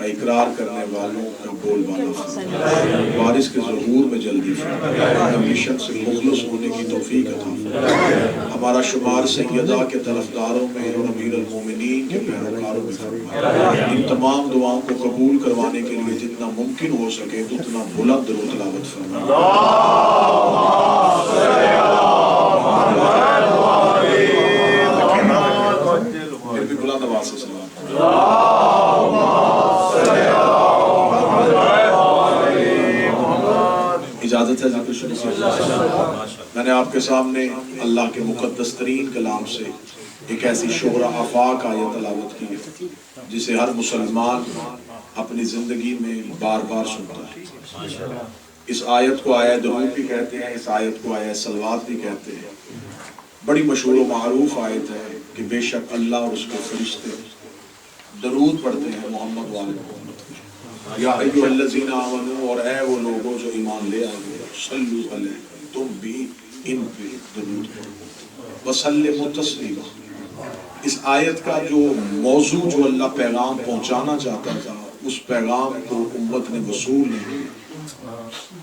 کا اقرار کرنے والوں کا بول بالا فرما، وارث کے ظہور میں جلدی فرما، مشن سے مخلص ہونے کی توفیق عطا فرما، ہمارا شمار سیدہ کے طرفداروں میں اور امیر المومنین کے پیروکاروں میں فرما، ان تمام دعاؤں کو قبول کروانے کے لیے جتنا ممکن ہو سکے اتنا بلند درود تلاوت فرما۔ پھر بھی بلند آواز سے سلام۔ اجازت ہے ذکر شروع سے؟ میں نے آپ کے سامنے اللہ کے مقدس ترین کلام سے ایک ایسی شعرا آفاق آیت تلاوت کی ہے جسے ہر مسلمان اپنی زندگی میں بار بار سنتا ہے۔ اس آیت کو آیت درود بھی کہتے ہیں، اس آیت کو آیت صلوات بھی کہتے ہیں۔ بڑی مشہور و معروف آیت ہے کہ بے شک اللہ اور اس کے فرشتے درود پڑھتے ہیں محمد والے محمد، یا ایھا الذین آمنوا، اور اے وہ لوگوں جو ایمان لے آئے، صلو علیہ، تم بھی ان پہ درود پڑھو، وسلموا تسلیما۔ اس آیت کا جو موضوع جو اللہ پیغام پہنچانا چاہتا تھا اس پیغام کو امت نے وصول نہیں۔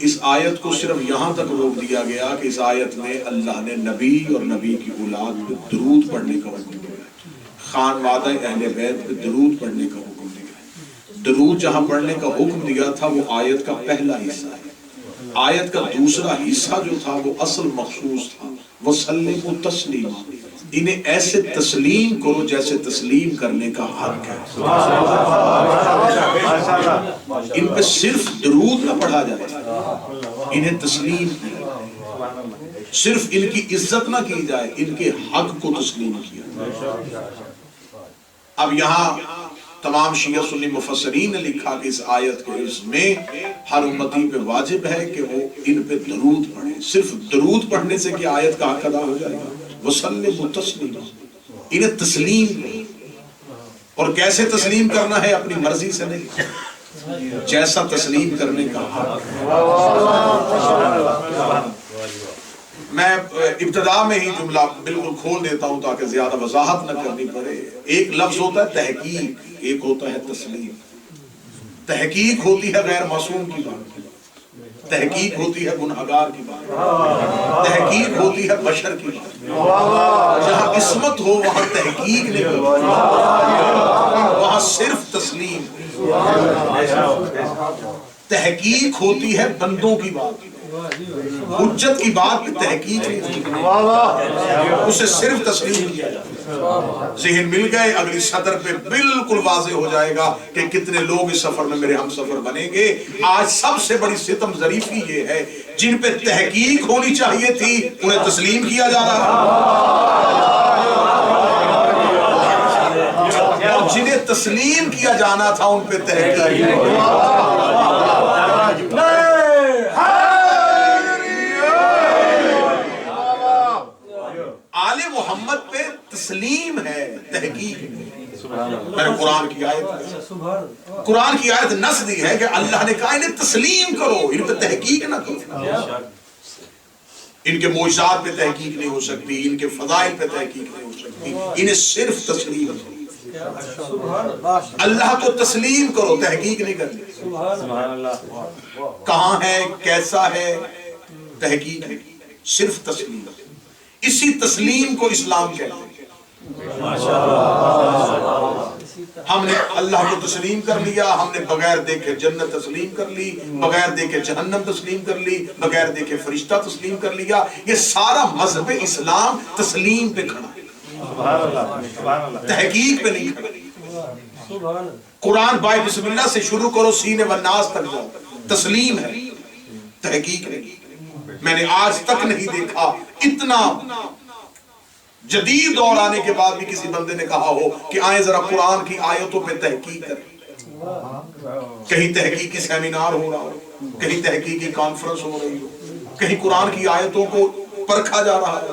اس آیت کو صرف یہاں تک روک دیا گیا کہ اس آیت میں اللہ نے نبی اور نبی کی اولاد پہ درود پڑھنے کا حکم دیا ہے، خانوادہ اہل بیت پہ درود پڑھنے کا حکم دیا ہے۔ درود جہاں پڑھنے کا حکم دیا تھا وہ آیت کا پہلا حصہ ہے۔ آیت کا دوسرا حصہ جو تھا وہ اصل مخصوص تھا، وَسَلِّمُوا تَسْلِيمًا، انہیں ایسے تسلیم کرو جیسے تسلیم کرنے کا حق ہے۔ ان پہ صرف درود نہ پڑھا جائے، انہیں تسلیم کیا جائے، صرف ان کی عزت نہ کی جائے، ان کے حق کو تسلیم کیا جائے۔ اب یہاں تمام شیعہ سنی مفسرین نے لکھا کہ اس آیت کے اس میں ہر امتی پہ واجب ہے کہ وہ ان پہ درود پڑھے۔ صرف درود پڑھنے سے کیا آیت کا حق ادا ہو جائے گا؟ وَسَلِّمُوا تَسْلِيمًا، انہیں تسلیم کرو۔ اور کیسے تسلیم کرنا ہے؟ اپنی مرضی سے نہیں، جیسا تسلیم کرنے کا حق۔ میں ابتدا میں ہی جملہ بالکل کھول دیتا ہوں تاکہ زیادہ وضاحت نہ کرنی پڑے۔ ایک لفظ ہوتا ہے تحقیق، ایک ہوتا ہے تسلیم۔ تحقیق ہوتی ہے غیر معصوم کی بات، تحقیق ہوتی ہے گنہگار کی بات، تحقیق ہوتی ہے بشر کی بات۔ جہاں عصمت ہو وہاں تحقیق نہیں ہوتی، وہاں صرف تسلیم۔ تحقیق ہوتی ہے بندوں کی بات، حجت کی بات پہ تحقیق نہیں، اسے صرف تسلیم کیا جاتا ہے۔ ذہن مل گئے، اگلی سطر پہ بالکل واضح ہو جائے گا کہ کتنے لوگ اس سفر میں میرے ہم سفر بنیں گے۔ آج سب سے بڑی ستم ظریفی یہ ہے جن پہ تحقیق ہونی چاہیے تھی انہیں تسلیم کیا جا رہا ہے، اور جنہیں تسلیم کیا جانا تھا ان پہ تحقیق۔ آل محمد پہ تسلیم ہے، تحقیق نہیں۔ میں نے قرآن کی آیت نص دی ہے کہ اللہ نے کہا انہیں تسلیم کرو، ان پہ تحقیق نہ کرو۔ ان کے معجزات پہ تحقیق نہیں ہو سکتی، ان کے فضائل پہ تحقیق نہیں ہو سکتی، انہیں صرف تسلیم کرو۔ اللہ کو تسلیم کرو، تحقیق نہیں کرنی۔ کہاں ہے، کیسا ہے، تحقیق نہیں، صرف تسلیم۔ اسی تسلیم کو اسلام کہتے ہیں۔ ہم نے اللہ کو تسلیم کر لیا، ہم نے بغیر دیکھے جنت تسلیم کر لی، بغیر دیکھے جہنم تسلیم کر لی، بغیر دیکھے فرشتہ تسلیم کر لیا۔ یہ سارا مذہب اسلام تسلیم پہ کھڑا ہے، تحقیق پہ نہیں کھڑا۔ قرآن بائے بسم اللہ سے شروع کرو، سینے والناس تک جاؤ، تسلیم ہے، تحقیق نہیں۔ میں نے آج تک نہیں دیکھا اتنا جدید دور آنے کے بعد بھی کسی بندے نے کہا ہو کہ آئیں ذرا قرآن کی آیتوں پہ تحقیق کریں۔ کہیں تحقیقی سیمینار ہو رہا ہو، کہیں تحقیقی کانفرنس ہو رہی ہو، کہیں قرآن کی آیتوں کو پرکھا جا رہا ہے۔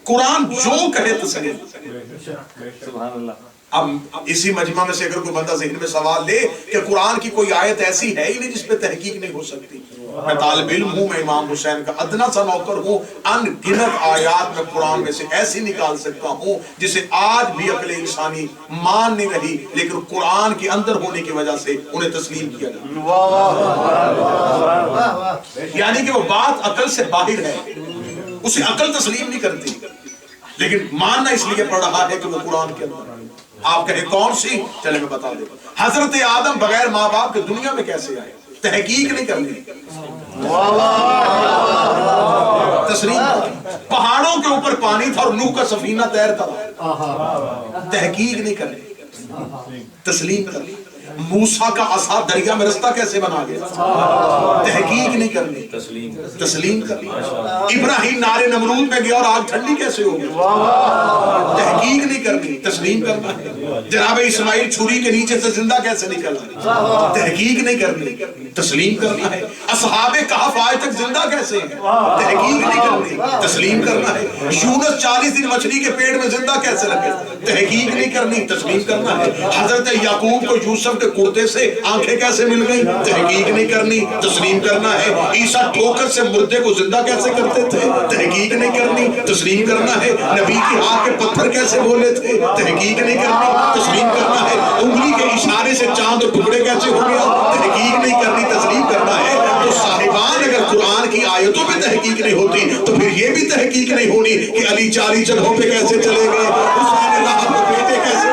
قرآن جو کہے تسلیم۔ اب اسی مجمع میں سے اگر کوئی بندہ ذہن میں سوال لے کہ قرآن کی کوئی آیت ایسی ہے ہی نہیں جس پہ تحقیق نہیں ہو سکتی، میں طالب علم ہوں، میں امام حسین کا ادنا سا نوکر ہوں، ان گنت آیات میں قرآن میں سے ایسی نکال سکتا ہوں جسے آج بھی عقل انسانی مان نہیں رہی، لیکن قرآن کے اندر ہونے کی وجہ سے انہیں تسلیم کیا جاتا، یعنی کہ وہ بات عقل سے باہر ہے، اسے عقل تسلیم نہیں کرتی، لیکن ماننا اس لیے پڑ رہا ہے کہ وہ قرآن کے اندر ہے۔ آپ کہیں کون سی؟ چلے میں بتا دوں، حضرت آدم بغیر ماں باپ کے دنیا میں کیسے آئے؟ تحقیق نہیں کرنی، تسلیم۔ پہاڑوں کے اوپر پانی تھا اور نوح کا سفینہ تیرتا تھا، تحقیق نہیں کرنی، تسلیم کرنی۔ موسیٰ کا عصا دریا میں رستہ کیسے بنا گیا؟ تحقیق نہیں کرنی، تسلیم کرنی۔ ابراہیم نارے نمرود میں گیا اور آگ ٹھنڈی کیسے ہو گئی؟ تحقیق نہیں کرنی، تسلیم کرنا ہے۔ جناب اسماعیل چھری کے نیچے سے زندہ کیسے نکلا؟ تحقیق نہیں کرنی، تسلیم کرنا ہے۔ اصحاب کہف آج تک زندہ کیسے ہیں؟ تحقیق نہیں کرنی، تسلیم کرنا ہے۔ یونس 40 دن مچھلی کے پیٹ میں زندہ کیسے رکھے؟ تحقیق نہیں کرنی، تسلیم کرنا ہے۔ حضرت یعقوب کو یوسف کے کرتے سے آنکھیں کیسے مل گئی؟ تحقیق نہیں کرنی، تسلیم کرنا ہے۔ عیسیٰ ٹھوکر سے مردے کو زندہ کیسے کرتے تھے؟ تحقیق نہیں کرنی، تسلیم کرنا ہے۔ نبی کی ہاتھ کے پتھر کیسے بولے تھے؟ تحقیق نہیں کرنی، تسلیم کرنا ہے۔ انگلی کے اشارے سے چاند اور ٹکڑے کیسے ہو گیا؟ تحقیق نہیں کرنی، تسلیم کرنا ہے۔ تو صاحبان اگر قرآن کی آیتوں پہ تحقیق نہیں ہوتی تو پھر یہ بھی تحقیق نہیں ہونی کہ علی 40 جگہوں پہ کیسے چلے گئے، حسین اللہ کے بیٹے کیسے،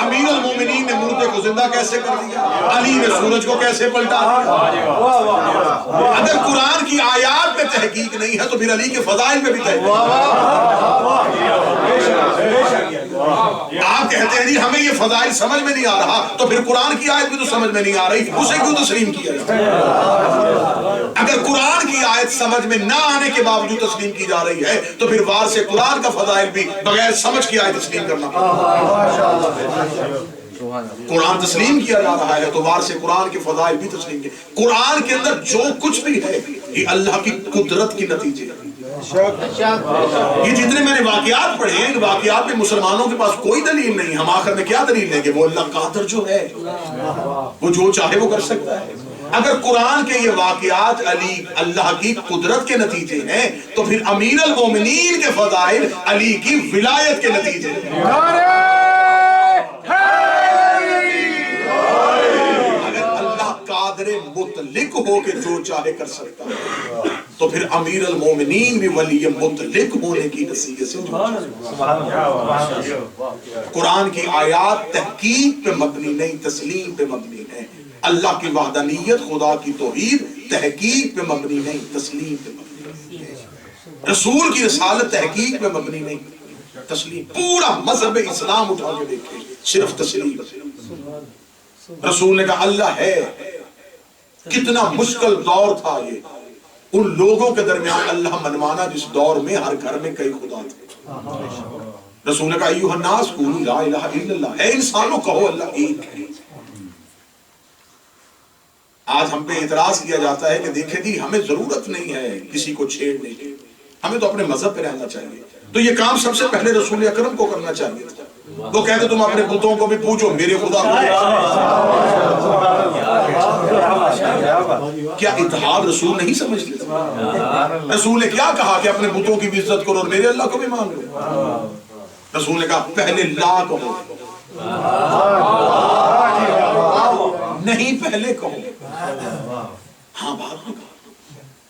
امیر المومنین نے مردے کو زندہ کیسے کر دیا، علی نے سورج کو کیسے پلٹا دیا۔ اگر قرآن کی آیات پہ تحقیق نہیں ہے تو پھر علی کے فضائل پہ بھی تحقیق۔ آپ کہتے ہیں جی ہمیں یہ فضائل سمجھ میں نہیں آ رہا، تو پھر قرآن کی آیت بھی تو سمجھ میں نہیں آ رہی، اسے کیوں تسلیم کیا جائے؟ اگر قرآن کی آیت سمجھ میں نہ آنے کے باوجود تسلیم کی جا رہی ہے تو پھر وار سے قرآن کا فضائل بھی بغیر سمجھ کی آیت تسلیم کرنا پڑتا۔ قرآن تسلیم کیا جا رہا ہے تو وار سے قرآن کے فضائل بھی تسلیم کیا۔ قرآن کے اندر جو کچھ بھی ہے یہ اللہ کی قدرت کی نتیجے ہے۔ یہ جتنے میں نے واقعات پڑھے ان واقعات میں مسلمانوں کے پاس کوئی دلیل نہیں، ہم آخر میں کیا دلیل لیں گے؟ وہ اللہ قادر جو ہے وہ جو چاہے وہ کر سکتا ہے۔ اگر قرآن کے یہ واقعات علی اللہ کی قدرت کے نتیجے ہیں تو پھر امیر المومنین کے فضائل علی کی ولایت کے نتیجے ہیں۔ اگر اللہ قادر مطلق ہو کے جو چاہے کر سکتا ہے تو پھر امیر المومنین بھی ولی مطلق ہونے کی حیثیت سے قرآن کی آیات تحقیق پہ مبنی نہیں، تسلیم پہ مبنی ہے۔ اللہ کی وحدانیت، خدا کی توحید تحقیق پہ مبنی نہیں، تسلیم پہ مبنی ہے۔ رسول کی رسالت تحقیق پہ مبنی نہیں، تسلیم۔ پورا مذہب اسلام اٹھا کے دیکھیں صرف تسلیم۔ رسول نے کہا اللہ ہے، کتنا مشکل دور تھا یہ، ان لوگوں کے درمیان اللہ منوانا جس دور میں ہر گھر میں کئی خدا تھے۔ رسول نے کہا ایھا الناس قولوا لا الہ الا اللہ، اے انسانوں کہو اللہ ایک ہے۔ آج ہم پہ اعتراض کیا جاتا ہے کہ دیکھیں جی ہمیں ضرورت نہیں ہے کسی کو چھیڑنے کی، ہمیں تو اپنے مذہب پہ رہنا چاہیے۔ تو یہ کام سب سے پہلے رسول اکرم کو کرنا چاہیے تھا۔ وہ کہتے تم اپنے بتوں کو بھی پوچھو، میرے خدا کو۔ کیا اتحاد رسول نہیں سمجھتے؟ رسول نے کیا کہا کہ اپنے بتوں کی بھی عزت کرو اور میرے اللہ کو بھی مان لو؟ رسول نے کہا پہلے لا کہو، نہیں پہلے کہو، ہاں بعد میں کہو۔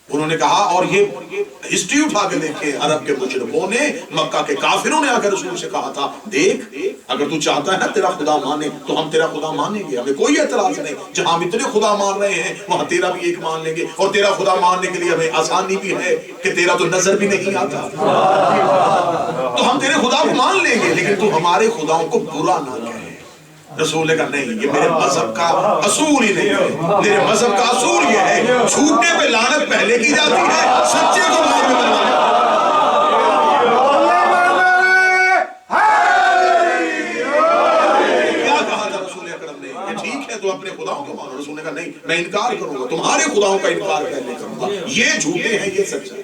انہوں نے کہا، اور یہ ہسٹری اٹھا کے دیکھیں، عرب کے مشرکوں نے، مکہ کے کافروں نے آ کے رسول سے کہا تھا دیکھ اگر تو چاہتا ہے نا تیرا خدا مانے تو ہم تیرا خدا مانیں گے، ہمیں کوئی اعتراض نہیں، جہاں ہم اتنے خدا مان رہے ہیں وہاں تیرا بھی ایک مان لیں گے، اور تیرا خدا ماننے کے لیے ہمیں آسانی بھی ہے کہ تیرا تو نظر بھی نہیں آتا، تو ہم تیرے خدا کو مان لیں گے لیکن تو ہمارے خداؤں کو برا نہ کہے۔ رسول نے کہا نہیں، یہ میرے مذہب کا اصول ہی نہیں ہے، میرے مذہب کا اصول یہ ہے جھوٹے پہ لعنت پہلے کی جاتی ہے، سچے کو بعد میں منوانا۔ کیا کہا تھا رسول اکرم نے؟ یہ ٹھیک ہے تو اپنے خداؤں کو مانو۔ رسول نے کہا نہیں، میں انکار کروں گا، تمہارے خداؤں کا انکار پہلے کروں گا، یہ جھوٹے ہیں یہ سچے ہیں۔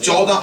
14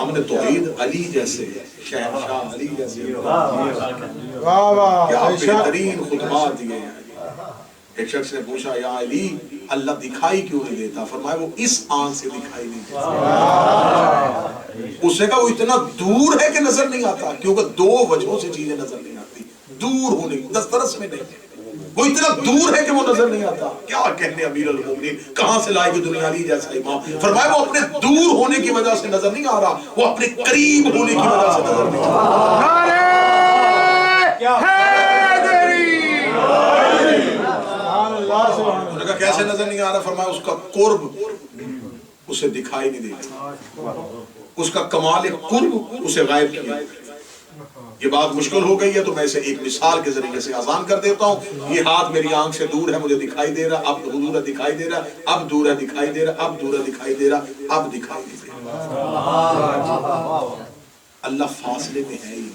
ہم نے توحید علی جیسے شہنشاہ علی جیسے واہ واہ کیا بہترین خطبات دیے ہیں. ایک شخص نے پوچھا یا علی اللہ دکھائی کیوں نہیں دیتا؟ فرمایا وہ اس آنکھ سے دکھائی نہیں دیتا. اس نے کہا وہ اتنا دور ہے کہ نظر نہیں آتا، کیونکہ دو وجہوں سے چیزیں نظر نہیں آتی. دور ہونے دسترس میں نہیں، وہ اتنا دور ہے کہ وہ نظر نہیں آتا. کیا کہنے امیر المومنین، کہاں سے لائے گی دنیا علی جیسا امام؟ فرمایا وہ اپنے دور ہونے کی وجہ سے نظر نہیں آ رہا، وہ اپنے قریب ہونے کی وجہ سے نظر نہیں آ رہا. انہوں نے کہا کیسے نظر نہیں آ رہا؟ فرمایا اس کا قرب اسے دکھائی نہیں دیتا، اس کا کمال قرب اسے غائب کیا. یہ بات مشکل ہو گئی ہے تو میں اسے ایک مثال کے ذریعے سے آسان کر دیتا ہوں. یہ ہاتھ میری آنکھ سے دور ہے، مجھے دکھائی دے رہا، اب دور ہے دکھائی دے رہا، اب دور ہے دکھائی دے رہا، اب دور ہے دکھائی دے رہا، اب دکھائی نہیں دے رہا. اللہ فاصلے میں ہے ہی.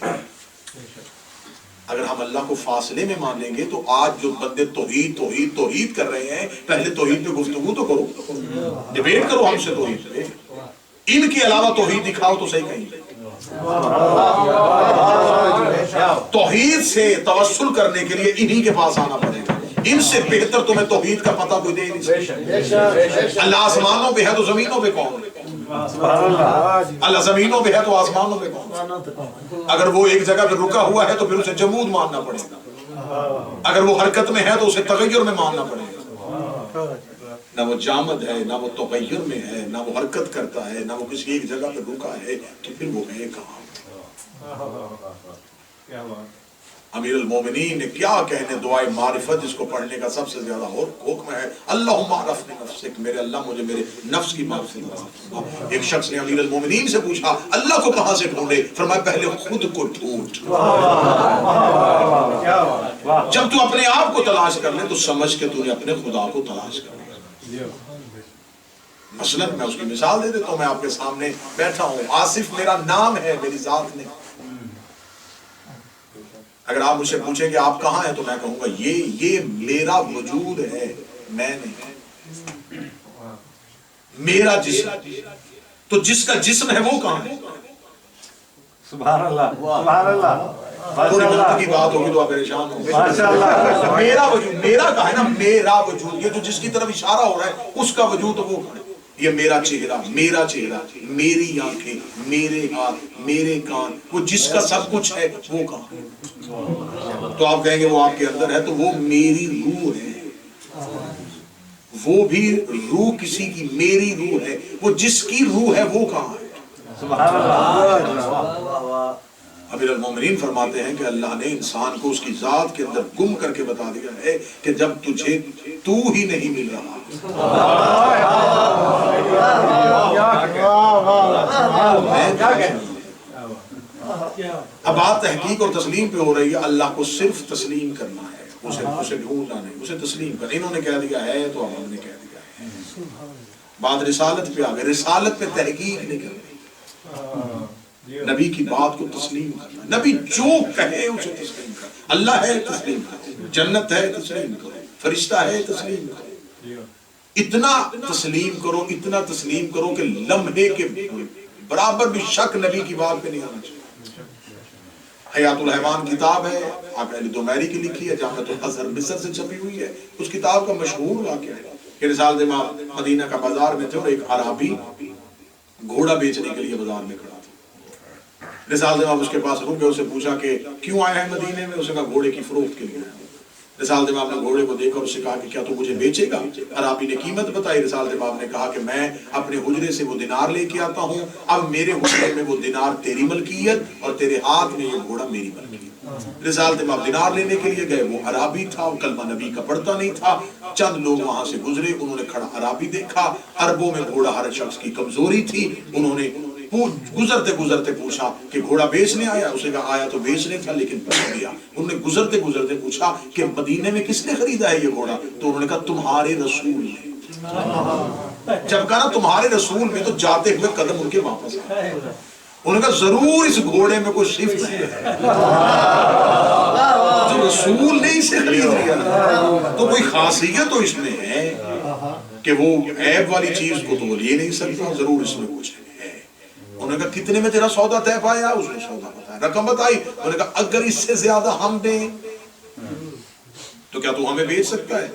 اگر ہم اللہ کو فاصلے میں مانیں گے تو آج جو بندے توحید توحید توحید کر رہے ہیں، پہلے توحید پہ گفتگو تو کرو، ڈیبیٹ کرو ہم سے توحید پہ. ان کے علاوہ توحید دکھاؤ تو صحیح کہیں. توحید سے توسل کرنے کے لیے انہی کے پاس آنا پڑے گا. ان سے بہتر تمہیں توحید کا پتہ کوئی دے نہیں سکتا. اللہ آسمانوں پہ ہے تو زمینوں پہ کون؟ اللہ زمینوں پہ ہے تو آسمانوں پہ کون؟ اگر وہ ایک جگہ پہ رکا ہوا ہے تو پھر اسے جمود ماننا پڑے گا. اگر وہ حرکت میں ہے تو اسے تغیر میں ماننا پڑے گا. نہ وہ جامد ہے، نہ وہ تغیر میں ہے، نہ وہ حرکت کرتا ہے، نہ وہ کسی ایک جگہ پہ رکا ہے، تو پھر وہ ہے کہاں؟ امیر المومنین نے کیا کہنے دعائے معرفت جس کو پڑھنے کا سب سے زیادہ اور حکم ہے، اللہم عرفنی نفسک، میرے اللہ مجھے میرے نفس کی معرفت. ایک شخص نے امیر المومنین سے پوچھا اللہ کو کہاں سے ڈھونڈے؟ فرمایا پہلے خود کو ڈھونڈ. جب تو اپنے آپ کو تلاش کر لے تو سمجھ کے تو نے اپنے خدا کو تلاش کر لیا. مثلا میں اس کی مثال دے دیتا ہوں. میں آپ کے سامنے بیٹھا ہوں، آصف میرا نام ہے، میری ذات نہیں. اگر آپ مجھ سے پوچھیں کہ آپ کہاں ہیں تو میں کہوں گا یہ میرا وجود ہے، میں نہیں. میرا جسم، تو جس کا جسم ہے وہ کہاں ہے؟ سبحان اللہ سبحان اللہ. تھوڑی وقت کی بات ہوگی تو آپ پریشان ہوں گے. میرا وجود، میرا کہا ہے نا، میرا وجود. یہ جو جس کی طرف اشارہ ہو رہا ہے اس کا وجود وہ کہا ہے. یہ میرا چہرہ، میری آنکھیں، میرے ہاتھ، میرے کان، وہ جس کا سب کچھ ہے وہ کہاں؟ تو آپ کہیں گے وہ آپ کے اندر ہے، تو وہ میری روح ہے. وہ بھی روح کسی کی میری روح ہے، وہ جس کی روح ہے وہ کہاں ہے؟ سبحان اللہ. امیر المومنین فرماتے ہیں کہ اللہ نے انسان کو اس کی ذات کے اندر گم کر کے بتا دیا ہے کہ جب تجھے تو ہی نہیں مل رہا. اب بات تحقیق اور تسلیم پہ ہو رہی ہے. اللہ کو صرف تسلیم کرنا ہے، اسے ڈھونڈنا نہیں، اسے تسلیم کرنا. انہوں نے کہہ دیا ہے تو ہم نے کہہ دیا ہے. بات رسالت پہ آ گئی. رسالت پہ تحقیق نہیں کرنی، نبی کی بات کو تسلیم کرنا. نبی جو کہے اسے تسلیم کرنا. اللہ ہے تسلیم کرو، جنت ہے تسلیم کرو، فرشتہ ہے تسلیم کرو. اتنا تسلیم کرو، اتنا تسلیم کرو کہ لمحے کے برابر بھی شک نبی کی بات پہ نہیں آنا چاہیے. حیات الحیوان کتاب ہے، آپ علی دومیری کی لکھی ہے، جامعۃ الازہر مصر سے چھپی ہوئی ہے. اس کتاب کا مشہور واقعہ ہے کہ رسالت امام مدینہ کا بازار میں تھے اور ایک عربی گھوڑا بیچنے کے لیے بازار میں کھڑا تھا. رسالت امام اس کے پاس رک گئے، اسے پوچھا کہ کیوں آیا ہے مدینے میں؟ اسے کہا گھوڑے کی فروخت کے لیے آیا. رسالت امام نے گھوڑے کو دیکھا اور اسے کہا کہ کیا تو مجھے بیچے گا؟ عربی نے قیمت بتائی. رسالت امام نے کہا کہ میں اپنے حجرے سے وہ دینار لے کے آتا ہوں، اب میرے حجرے میں وہ دینار تیری ملکیت اور تیرے ہاتھ میں یہ گھوڑا میری ملکیت. رسالت امام دینار لینے کے لیے گئے. وہ عربی تھا، وہ کلمہ نبی کا پڑھتا نہیں تھا. چند لوگ وہاں سے گزرے، انہوں نے کھڑا عربی دیکھا. عربوں میں گھوڑا ہر شخص کی کمزوری تھی. انہوں نے گزرتے گزرتے پوچھا کہ گھوڑا بیچنے آیا؟ اسے کہا آیا تو بیچنے تھا لیکن پھنس گیا. انہوں نے گزرتے گزرتے پوچھا کہ مدینے میں کس نے خریدا ہے یہ گھوڑا؟ تو انہوں نے کہا تمہارے رسول نے. جب کہا نا تمہارے رسول میں، تو جاتے ہوئے قدم ان کے واپس آئے. انہوں نے کہا ضرور اس گھوڑے میں کوئی شفت ہے، جو رسول نے اسے خرید لیا تو کوئی خاصیت تو اس میں ہے کہ وہ عیب والی چیز کو تو وہ لے نہیں سکتا، ضرور اس میں کچھ ہے. انہوں نے کہا کتنے میں تیرا سودا طے پایا؟ اس نے سودا بتایا، رقم بتائی، انہوں نے کہا اگر اس سے زیادہ ہم دیں تو کیا تو ہمیں بیچ سکتا ہے؟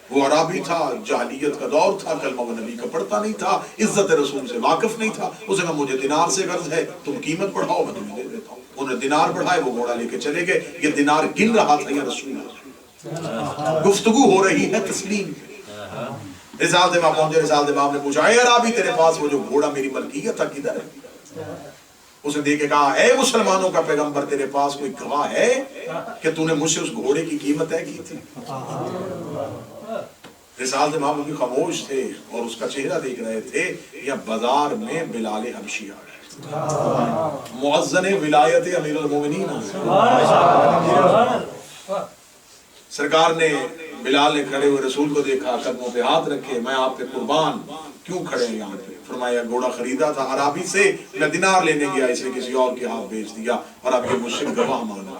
وہ عربی تھا، جاہلیت کا دور تھا، کلمہ و نبی کا پڑھتا نہیں تھا، عزت رسول سے واقف نہیں تھا. اس نے کہا مجھے دینار سے غرض ہے، تم قیمت بڑھاؤ میں تمہیں دے دیتا ہوں. انہوں نے دینار بڑھائے، وہ گھوڑا لے کے چلے گئے. یہ دینار گن رہا تھا یا رسول اللہ. گفتگو ہو رہی ہے تسلیم کی. رسالت امام پہنچے، رسالت امام نے پوچھا اے عربی تیرے پاس وہ جو گھوڑا میری ملکیت تھا کدھر ہے؟ اس نے دیکھ کے کہا اے مسلمانوں کا پیغمبر تیرے پاس کوئی گواہ ہے کہ تو نے مجھ سے اس گھوڑے کی قیمت طے کی تھی؟ رسالت امام بھی خاموش تھے اور اس کا چہرہ دیکھ رہے تھے. یا بازار میں بلال حبشی آ گئے، مؤذن ولایت امیر المومنین. سرکار نے بلال نے کھڑے ہوئے رسول کو دیکھا، قدموں پہ ہاتھ رکھے، میں آپ پہ قربان. کیوں کھڑے ہیں یہاں پہ؟ فرمایا گھوڑا خریدا تھا عربی سے، میں دینار لینے گیا، اسے کسی اور کے ہاتھ بیچ دیا اور اب یہ مجھ سے گواہ مانگا.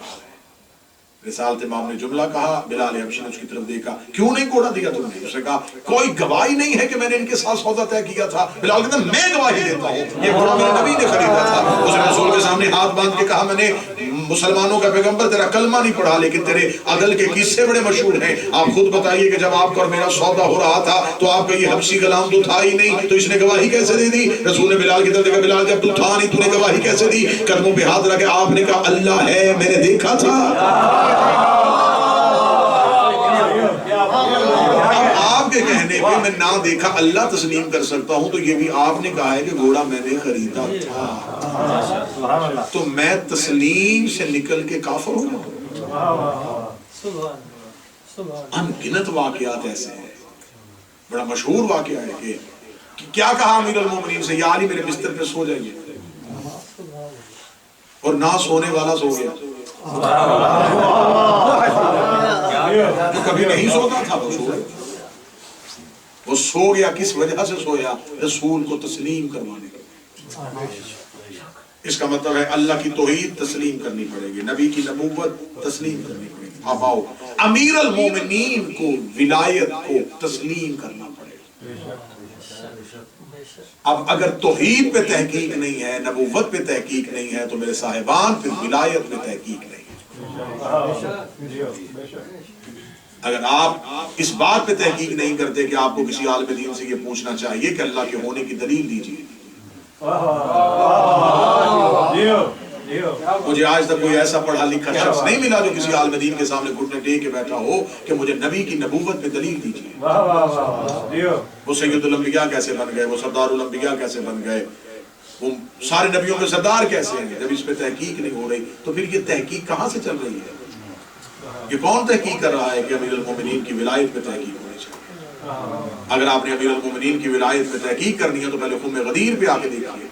رسالت امام نے جملہ کہا، بلال حبشی نے اس کی طرف دیکھا، کیوں نہیں گھوڑا دیا تم نے؟ اس نے کہا کوئی گواہی نہیں ہے کہ میں نے ان کے ساتھ سودا طے کیا تھا. بلال کہتا میں گواہی دیتا ہوں، یہ گھوڑا میرے نبی نے خریدا تھا. اس نے رسول کے سامنے ہاتھ باندھ کے کہا میں نے مسلمانوں کا پیغمبر تیرا کلمہ نہیں پڑھا لیکن تیرے عدل کے قصے بڑے مشہور ہیں. آپ خود بتائیے کہ جب آپ کا اور میرا سودا ہو رہا تھا تو آپ کا یہ حبشی غلام تو تھا ہی نہیں، تو اس نے گواہی کیسے دے دی؟ رسول نے بلال کی طرف دیکھا، بلال جب تو تھا نہیں تو نے گواہی کیسے دی؟ قدموں پہ ہاتھ رکھے آپ نے کہا اللہ ہے میں نے دیکھا تھا. آپ کے کہنے پہ میں نہ دیکھا اللہ تسلیم کر سکتا ہوں، تو یہ بھی آپ نے کہا ہے کہ گھوڑا میں نے خریدا تھا، تو میں تسلیم سے نکل کے کافر ہوں. انگنت واقعات ایسے ہیں. بڑا مشہور واقعہ ہے کہ کیا کہا امیر المومنین سے، یا علی میرے بستر پہ سو جائیے، اور نہ سونے والا سو گیا. جو کبھی نہیں سوتا تھا وہ سو گیا. وہ سو گیا کس وجہ سے سویا؟ رسول کو تسلیم کروانے کے. اس کا مطلب ہے اللہ کی توحید تسلیم کرنی پڑے گی، نبی کی نبوت تسلیم کرنی پڑے گی. اب آؤ امیر المومنین کو ولایت کو تسلیم کرنا پڑے گا. اب اگر توحید پہ تحقیق نہیں ہے، نبوت پہ تحقیق نہیں ہے، تو میرے صاحبان پھر ولایت پہ تحقیق نہیں ہے. اگر آپ اس بات پہ تحقیق نہیں کرتے کہ آپ کو کسی عالم دین سے یہ پوچھنا چاہیے کہ اللہ کے ہونے کی دلیل دیجیے. مجھے آج تک کوئی ایسا پڑھا لکھا شخص نہیں ملا جو کسی عالم دین کے سامنے گھٹنے ٹیک کے بیٹھا ہو کہ مجھے نبی کی نبوت پہ دلیل دیجیے. وہ سید الانبیاء کیسے بن گئے، وہ سردار الانبیاء کیسے بن گئے، وہ سارے نبیوں کے سردار کیسے ہیں؟ جب اس پہ تحقیق نہیں ہو رہی تو پھر یہ تحقیق کہاں سے چل رہی ہے؟ یہ کون تحقیق کر رہا ہے کہ امیر المومنین کی ولایت پہ تحقیق ہونی چاہیے؟ اگر آپ نے امیر المومنین کی ولایت پہ تحقیق کرنی ہے تو پہلے خم غدیر پہ آ کے دیکھیے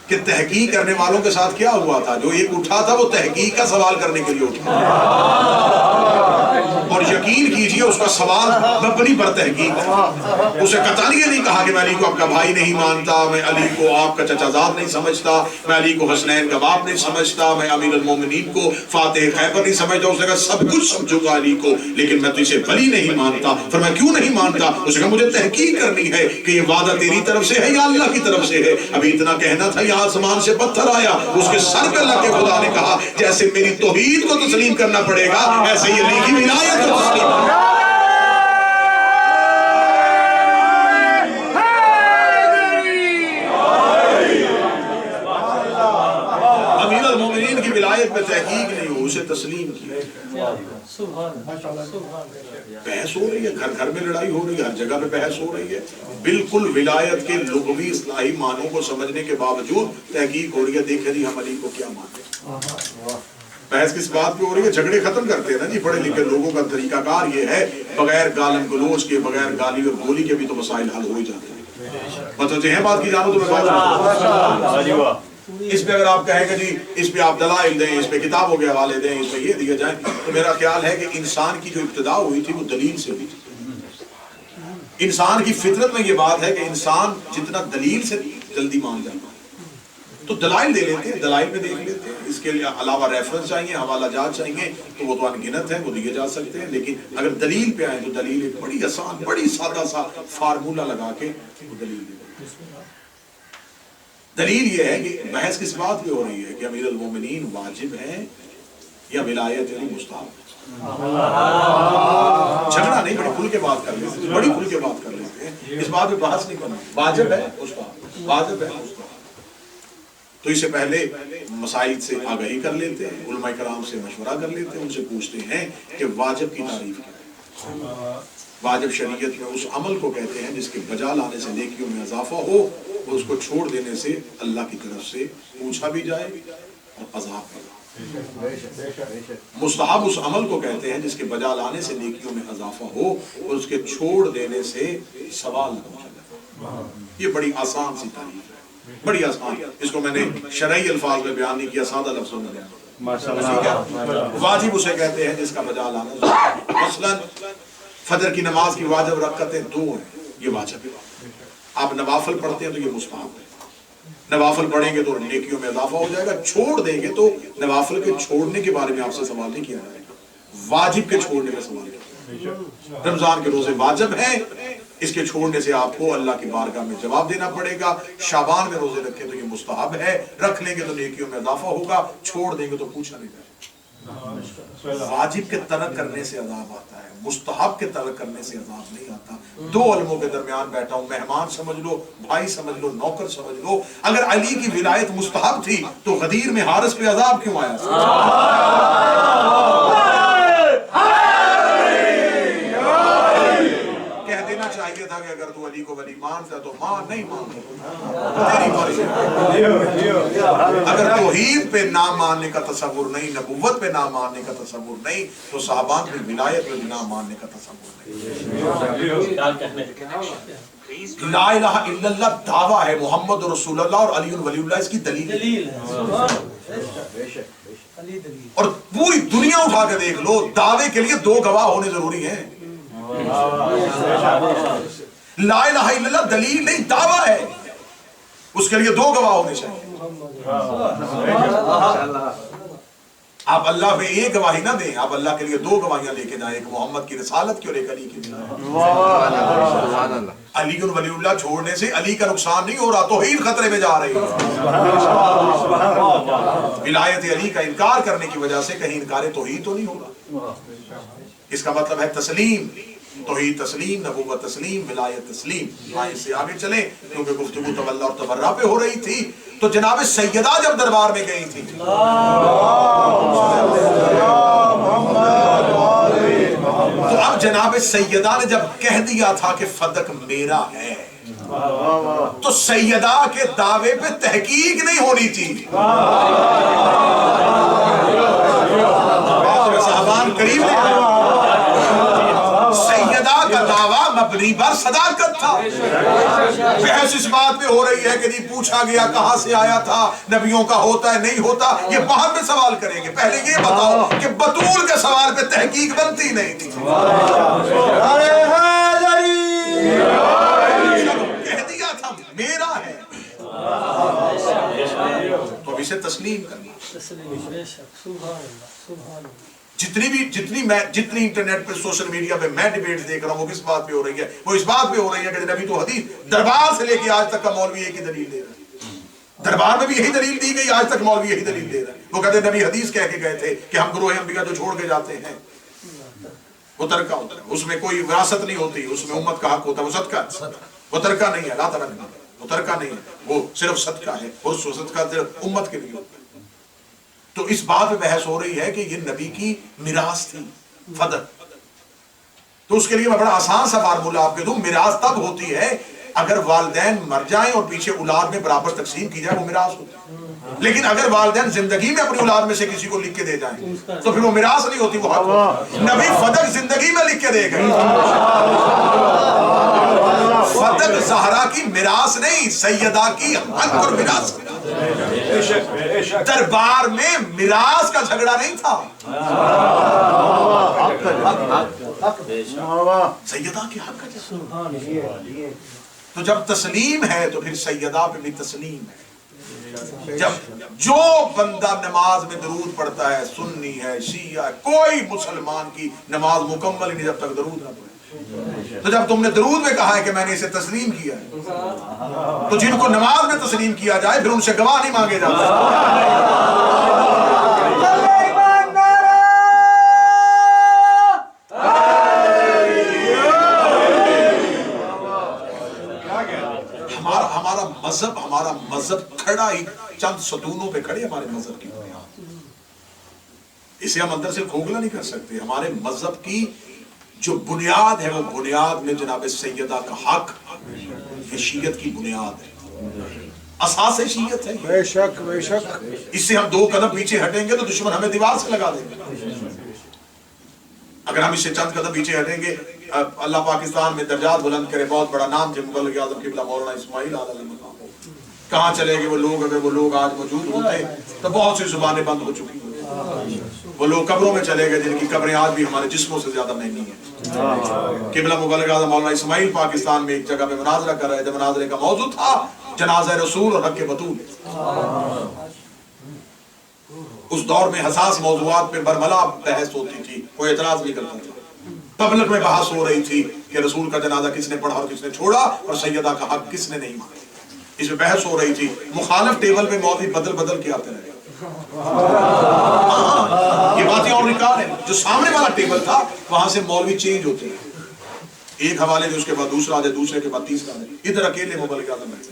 کہ تحقیق کرنے والوں کے ساتھ کیا ہوا تھا. جو ایک اٹھا تھا وہ تحقیق کا سوال کرنے کے لیے اٹھا، اور یقین کیجئے اس کا سوال مبنی پر تحقیق تھا. اسے قطعاً یہ نہیں کہا کہ میں علی کو آپ کا بھائی نہیں مانتا، میں علی کو آپ کا چچا زاد نہیں سمجھتا، میں علی کو حسنین کا باپ نہیں سمجھتا، میں امیر المومنین کو فاتح خیبر نہیں سمجھتا. اس نے کہا سب کچھ سمجھوں گا علی کو، لیکن میں تجھے ولی نہیں مانتا. فرمایا کیوں نہیں مانتا؟ اس نے کہا مجھے تحقیق کرنی ہے کہ یہ وعدہ تیری طرف سے ہے یا اللہ کی طرف سے ہے. ابھی اتنا کہنا تھا، یہاں آسمان سے پتھر آیا، اس کے سر پہ اللہ کے خدا نے کہا جیسے میری توحید کو تسلیم کرنا پڑے گا ایسے ہی علی کی ولایت کو تسلیم کرنا. امیر المومنین کی ولایت پہ تحقیق نہیں ہو، اسے تسلیم کیا. بحث ہو رہی ہے، گھر گھر میں لڑائی ہو رہی ہے، ہر جگہ پہ بحث ہو رہی ہے. بالکل ولایت کے لغوی اصطلاحی معنوں کو سمجھنے کے باوجود تحقیق ہو رہی ہے. دیکھیں جی ہم علی کو کیا مانتے ہیں. بحث کس بات پہ ہو رہی ہے؟ جھگڑے ختم کرتے ہیں نا جی. پڑھے لکھے لوگوں کا طریقہ کار یہ ہے بغیر گالم گلوچ کے، بغیر گالی اور گولی کے بھی تو مسائل حل ہو ہی جاتے ہیں. بتاتے ہیں بات کی جانو تو میں بات اس پہ اگر آپ کہیں گے جی اس پہ آپ دلائل دیں، اس پہ کتابوں کے حوالے دیں، اس پہ یہ دیا جائیں، تو میرا خیال ہے کہ انسان کی جو ابتدا ہوئی تھی وہ دلیل سے ہوئی تھی. انسان کی فطرت میں یہ بات ہے کہ انسان جتنا دلیل سے جلدی مان جاتا ہے تو دلائل دے لیتے ہیں، دلائل میں دیکھ لیتے ہیں. اس کے علاوہ ریفرنس چاہیے، حوالہ جات چاہیے تو وہ تو انگنت ہیں، وہ دیے جا سکتے ہیں. لیکن اگر دلیل پہ آئیں تو دلیل ایک بڑی آسان بڑی سادہ سا فارمولہ لگا کے وہ دلیل دے. دلیل یہ ہے کہ بحث کس بات پہ ہو رہی ہے کہ امیر المومنین واجب ہے یا ولایت علی مستحب ہے. جھگڑا نہیں، بڑی کھل کے بات کر لیتے ہیں، بڑی کھل کے بات کر لیتے ہیں، اس بات پہ بحث نہیں کرنا. واجب ہے مستحب، واجب ہے مستحب. تو اس سے پہلے مسائل سے آگاہی کر لیتے ہیں، علماء کرام سے مشورہ کر لیتے ہیں، ان سے پوچھتے ہیں کہ واجب کی تعریف کیا ہے. واجب شریعت میں اس عمل کو کہتے ہیں جس کے بجا لانے سے نیکیوں میں اضافہ ہو اور اس کو چھوڑ دینے سے اللہ کی طرف سے پوچھا بھی جائے اور عذاب بھی. مستحب اس عمل کو کہتے ہیں جس کے بجا لانے سے نیکیوں میں اضافہ ہو اور اس کے چھوڑ دینے سے سوال نہ پوچھا جائے. یہ بڑی آسان سی تعریف ہے، بڑی آسان. اس کو میں نے شرعی الفاظ میں بیان نہیں کیا، سادہ لفظوں میں بیان. واجب اسے کہتے ہیں جس کا بجا لانا، مثلا فجر کی نماز کی واجب رکعتیں 2 ہیں، یہ واجب ہے. آپ نوافل پڑھتے ہیں تو یہ مستحب ہے. نوافل پڑھیں گے تو نیکیوں میں اضافہ ہو جائے گا. چھوڑ دیں گے تو نوافل کے چھوڑنے کے بارے میں آپ سے سوال نہیں کیا جائے گا، واجب کے چھوڑنے کا سوال کیا. رمضان کے روزے واجب ہیں، اس کے چھوڑنے سے آپ کو اللہ کی بارگاہ میں جواب دینا پڑے گا. شعبان میں روزے رکھیں تو یہ مستحب ہے، رکھ لیں گے تو نیکیوں میں اضافہ ہوگا، چھوڑ دیں گے تو پوچھا نہیں جائے گا. واجب کے ترک کرنے سے عذاب آتا ہے، مستحب کے ترک کرنے سے عذاب نہیں آتا. 2 علموں کے درمیان بیٹھا ہوں، مہمان سمجھ لو، بھائی سمجھ لو، نوکر سمجھ لو. اگر علی کی ولایت مستحب تھی تو غدیر میں حارث پہ عذاب کیوں آیا؟ کہہ دینا چاہیے تھا کہ اگر تو علی کو ولی مانتا تو مان، نہیں مانتا تیری مرضی. اگر توحید پہ نہ ماننے کا تصور نہیں، نبوت پہ نہ ماننے کا تصور نہیں، تو صحابان کی ولایت پہ نہ ماننے کا تصور نہیں. لا الہ الا اللہ دعویٰ ہے، محمد رسول اللہ اور علی ولی اللہ اس کی دلیل ہے. اور پوری دنیا اٹھا کے دیکھ لو، دعوے کے لیے 2 گواہ ہونے ضروری ہیں. لا الہ الا اللہ دلیل نہیں، دعویٰ ہے، اس کے لیے 2 گواہ ہونے چاہیے. آپ اللہ پہ ایک گواہی نہ دیں، آپ اللہ کے لیے 2 گواہیاں لے کے جائیں، ایک محمد کی رسالت کی اور ایک علی کی. علی ولی اللہ چھوڑنے سے علی کا نقصان نہیں ہو رہا، توحید خطرے میں جا رہی ہے. ولایت علی کا انکار کرنے کی وجہ سے کہیں انکار توحید تو نہیں ہوگا. اس کا مطلب ہے تسلیم، توحید تسلیم، نبوت تسلیم، ولایت تسلیم. اس سے آگے چلیں کیونکہ گفتگو تولا اور تبرہ پہ ہو رہی تھی. تو جناب سیدہ جب دربار میں گئی تھی تو اب جناب سیدہ نے جب کہہ دیا تھا کہ فدق میرا ہے تو سیدہ کے دعوے پہ تحقیق نہیں ہونی تھی. صحابان قریب سیدہ کا دعویٰ مبنی بر صداقت تھا. بحث اس بات پہ ہو رہی ہے کہ نہیں پوچھا گیا کہاں سے آیا تھا، نبیوں کا ہوتا ہے نہیں ہوتا، یہ بعد میں سوال کریں گے. پہلے یہ بتاؤ کہ بطول کے سوال پہ تحقیق بنتی نہیں تھی. کہہ دیا تھا میرا ہے تو اسے تسلیم کرنا. جتنی انٹرنیٹ پہ سوشل میڈیا پہ میں ڈیبیٹ دیکھ رہا ہوں وہ کس بات پہ ہو رہی ہے؟ وہ اس بات پہ ہو رہی ہے کہ نبی تو حدیث دربار سے لے کے آج تک کا مولوی ایک ہی دلیل دے رہا ہے. دربار میں بھی یہی دلیل دی گئی، آج تک مولوی یہی دلیل دے رہا ہے. وہ کہتے ہیں نبی حدیث کہہ کے گئے تھے کہ ہم گروہ انبیاء جو چھوڑ کے جاتے ہیں وہ ترکہ ہوتا ہے، اس میں کوئی وراثت نہیں ہوتی، اس میں امت کا حق ہوتا ہے، وہ صدقہ، وہ ترکہ نہیں ہے، لا ترک نہیں ہے، وہ ترکہ نہیں ہے، وہ صرف صدقہ ہے، وہ صدقہ صرف امت کے لیے ہوتا ہے. تو اس بات پہ بحث ہو رہی ہے کہ یہ نبی کی میراث تھی فدق. تو اس کے لیے میں بڑا آسان سا فارمولہ آپ کے دوں، میراث تب ہوتی ہے اگر والدین مر جائیں اور پیچھے اولاد میں برابر تقسیم کی جائے، وہ میراث ہوتی ہے. لیکن اگر والدین زندگی میں اپنی اولاد میں سے کسی کو لکھ کے دے جائیں تو پھر وہ میراث نہیں ہوتی، وہ حق ہوتی. نبی فدق زندگی میں لکھ کے دے گئے. فدق زہرا کی میراث نہیں، سیدہ کی حق اور میراث. دربار میں میراث کا جھگڑا نہیں تھا، سیدہ کی حق کا جھگڑا. تو جب تسلیم ہے تو پھر سیدہ پہ بھی تسلیم ہے. جب جو بندہ نماز میں درود پڑھتا ہے، سنی ہے، شیعہ ہے، کوئی مسلمان کی نماز مکمل ہی نہیں جب تک درود نہ پڑھے۔ تو جب تم نے درود میں کہا ہے کہ میں نے اسے تسلیم کیا ہے، تو جن کو نماز میں تسلیم کیا جائے پھر ان سے گواہ نہیں مانگے جاتے۔ ہمارا مذہب کھڑا ہی چند ستونوں پہ کھڑے، ہمارے مذہب کی بنیاد، اسے ہم اندر سے کھوکھلا نہیں کر سکتے۔ ہمارے مذہب کی جو بنیاد ہے وہ بنیاد میں جناب سیدہ کا حق، یہ شیعت کی بنیاد ہے، اساس شیعت ہے۔ بے شک بے شک۔ اس سے ہم 2 قدم پیچھے ہٹیں گے تو دشمن ہمیں دیوار سے لگا دیں گے۔ اگر ہم اس سے چند قدم پیچھے ہٹیں گے، اللہ پاکستان میں درجات بلند کرے، بہت بڑا نام تھے مغل اعظم قبلہ مولانا اسماعیل علیہ السلام، کہاں چلے گئے وہ لوگ؟ اگر وہ لوگ آج موجود ہوتے تو بہت سی زبانیں بند ہو چکی ہوتی۔ وہ لوگ قبروں میں چلے گئے جن کی قبریں آج بھی ہمارے جسموں سے زیادہ مہنگی ہیں۔ قبلہ مغل اعظم مولانا اسماعیل پاکستان میں ایک جگہ میں مناظرہ کر رہے تھے، مناظرے کا موضوع تھا جنازہ رسول اور حق بطول۔ اس دور میں حساس موضوعات پہ برملا بحث ہوتی تھی، کوئی اعتراض نہیں کرتا تھا۔ پبلک میں بحث ہو رہی تھی کہ رسول کا جنازہ کس نے پڑھا اور کس نے چھوڑا، اور سیدہ کا حق کس نے نہیں مانا۔ اس میں بحث ہو رہی تھی، مخالف ٹیبل میں مولوی بدل کے آتے رہے۔ یہ باتیں اور ریکارڈ ہیں، جو سامنے والا ٹیبل تھا وہاں سے مولوی چینج ہوتے ہیں، ایک حوالے دے، اس کے بعد دوسرا دے، دوسرے کے بعد تیسرا دے، ادھر اکیلے مغل اعظم بیٹھے۔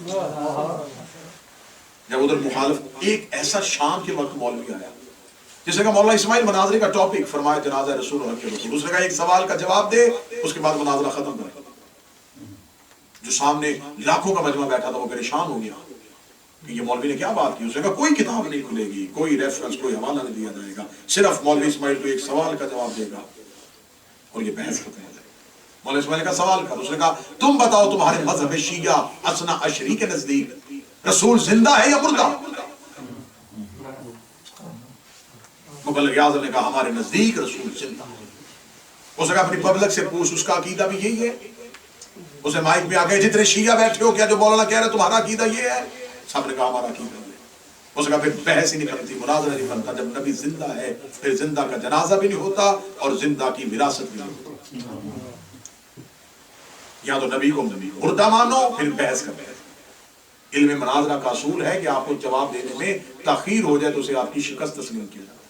جب ادھر مخالف، ایک ایسا شام کے وقت مولوی آیا جس نے کہا مولانا اسماعیل مناظرے کا ٹاپک فرمایا جنازہ رسول اور حق رسول، اس نے کہا ایک سوال کا جواب دے، اس کے بعد مناظرہ ختم کر۔ جو سامنے لاکھوں کا مجمع بیٹھا تھا وہ پریشان ہو گیا کہ یہ مولوی نے کیا بات کی۔ اس نے کہا کوئی کتاب نہیں کھلے گی، کوئی ریفرنس، کوئی حوالہ نہیں دیا جائے گا، صرف مولوی اسماعیل کو ایک سوال کا جواب دے گا اور یہ بحث ختم ہو جائے گا۔ مولوی اسماعیل کا سوال کر، اس نے کہا تم بتاؤ تمہارے مذہب شیعہ اثنا عشری کے نزدیک رسول زندہ ہے یا مردہ؟ مغل اعظم نے کہا ہمارے نزدیک رسول زندہ ہے۔ اس نے کہا اپنی پبلک سے پوچھ، اس کا عقیدہ بھی یہی ہے؟ اسے مائک پہ آ گئے، جتنے شیعہ بیٹھے ہو کیا جو مولانا کہہ رہے تمہارا عقیدہ یہ ہے؟ سب نے کہا ہمارا عقیدہ ہے۔ اس نے کہا پھر بحث ہی نہیں بنتی، مناظرہ نہیں بنتا، جب نبی زندہ ہے پھر زندہ کا جنازہ بھی نہیں ہوتا اور زندہ کی وراثت بھی نہیں ہوتی۔ یا تو نبی کو مردہ مانو پھر بحث کا بحث۔ علم مناظرہ کا اصول ہے کہ آپ کو جواب دینے میں تاخیر ہو جائے تو اسے آپ کی شکست تسلیم کیا جائے۔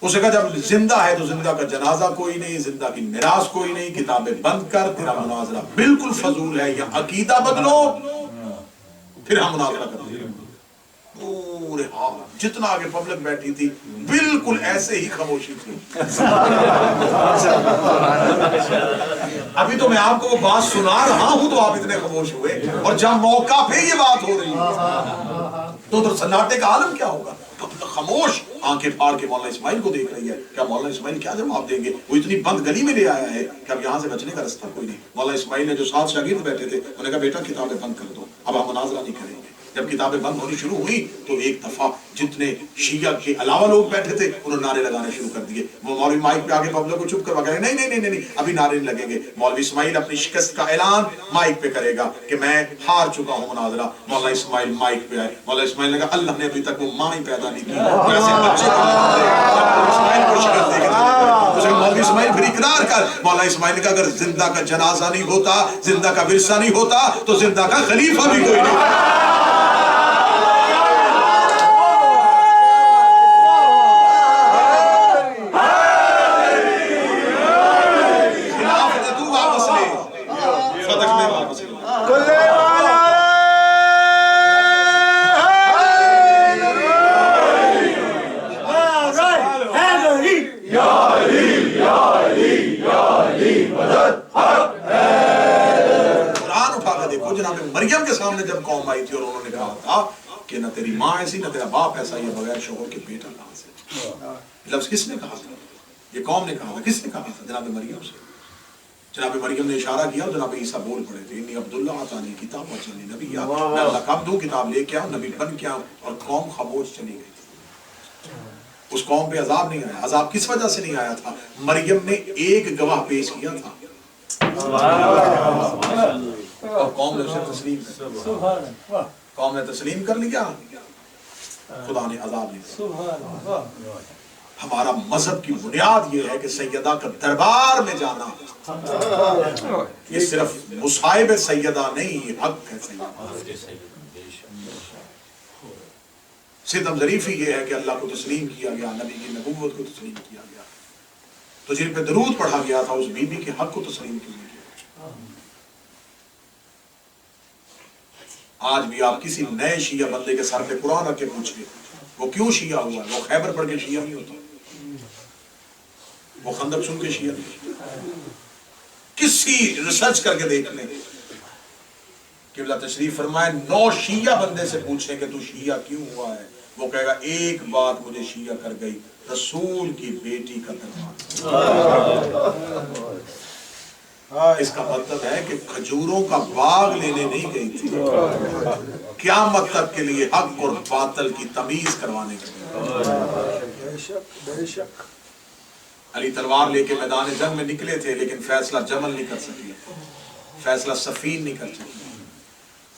اس نے کہا جب زندہ ہے تو زندہ کا جنازہ کوئی نہیں، زندہ کی میراث کوئی نہیں، کتابیں بند کر، تیرا مناظرہ بالکل فضول ہے، یا عقیدہ بدلو پھر ہم مناظرہ کرتے ہیں۔ پورے حال جتنا آگے پبلک بیٹھی تھی بالکل ایسے ہی خاموشی تھی۔ ابھی تو میں آپ کو وہ بات سنا رہا ہوں تو آپ اتنے خاموش ہوئے، اور جب موقع پہ یہ بات ہو رہی ہے تو ادھر سناٹے کا عالم کیا ہوگا؟ خاموش، آنکھیں پھاڑ کے مولانا اسماعیل کو دیکھ رہی ہے، کیا مولانا اسماعیل کیا جواب دیں گے؟ وہ اتنی بند گلی میں لے آیا ہے کہ اب یہاں سے بچنے کا رستہ کوئی نہیں۔ مولانا اسماعیل نے جو 7 شاگرد بیٹھے تھے انہوں نے کہا بیٹا کتابیں بند کر دو، اب ہم مناظرہ نہیں کریں گے۔ جب کتابیں بند ہونی شروع ہوئی تو ایک دفعہ جتنے شیعہ کے علاوہ لوگ بیٹھے تھے انہوں نے نعرے لگانے شروع کر دیے۔ وہ مولوی مائک پہ آگے پبلک کو چپ کروا کر نہیں نہیں نہیں نہیں ابھی نعرے نہیں لگیں گے۔ مولوی اسماعیل اپنی شکست کا اعلان مائک پہ کرے گا کہ میں ہار چکا ہوں مناظرہ۔ مولانا اسماعیل مائک پہ آئے، مولانا اسماعیل نے کہا اللہ نے ابھی تک وہ ماں ہی پیدا نہیں کی ویسے بچے اسماعیل کو شکست دے گا۔ مولوی اسماعیل پھر اقرار کر، مولانا اسماعیل نے کہا اگر زندہ کا جنازہ نہیں ہوتا، زندہ کا ورثہ نہیں ہوتا تو زندہ کا خلیفہ بھی کوئی نہیں۔ مریم کے سامنے جب قوم آئی تھی اور انہوں نے کہا تھا کہ نہ تیری ماں ایسی نہ تیرا باپ ایسا، یہ بغیر شوہر کے بیٹا کہاں سے؟ لفظ کس نے کہا تھا؟ یہ قوم نے کہا تھا۔ کس نے کہا تھا؟ جناب مریم سے۔ جناب مریم نے اشارہ کیا اور جناب عیسیٰ بول پڑے تھے انی عبداللہ آتانی کتاب وجعلنی نبیا، میں اللہ کب دوں کتاب لے کے آؤں نبی بن کے آؤں، اور قوم خاموش چلی گئی۔ اس قوم پہ عذاب نہیں آیا۔ عذاب کس وجہ سے نہیں آیا تھا؟ مریم نے ایک گواہ پیش کیا تھا اور قوم نے اسے تسلیم کیا۔ قوم نے تسلیم کر لیا، خدا نے عذاب نہیں دیا۔ ہمارا مذہب کی بنیاد یہ ہے کہ سیدہ کا دربار میں جانا، یہ صرف مصائب سیدہ نہیں، یہ حق ہے سیدہ۔ ستم ظریفی یہ ہے کہ اللہ کو تسلیم کیا گیا، نبی کی نبوت کو تسلیم کیا گیا، تو جن پہ درود پڑھا گیا تھا اس بی بی کے حق کو تسلیم کیا گیا۔ آج بھی آپ کسی نئے شیعہ بندے کے سر پہ قرآن رکھ کے پوچھیں وہ کیوں شیعہ ہوا ہے، وہ خیبر پڑھ کے شیعہ نہیں ہوتا، وہ خندق سن کے شیعہ نہیں، کسی ریسرچ کر کے دیکھ لیں۔ قبلہ تشریف فرمائے 9 شیعہ بندے سے پوچھیں کہ تو شیعہ کیوں ہوا ہے، وہ کہے گا ایک بات مجھے شیعہ کر گئی، رسول کی بیٹی کا دربار۔ اس کا مطلب ہے کہ کھجوروں کا باغ لینے نہیں گئی تھی، قیامت تک کے لیے حق اور باطل کی تمیز کروانے کے لیے۔ علی تلوار لے کے میدان جنگ میں نکلے تھے لیکن فیصلہ جمل نہیں کر سکی، فیصلہ سفین نہیں کر سکی،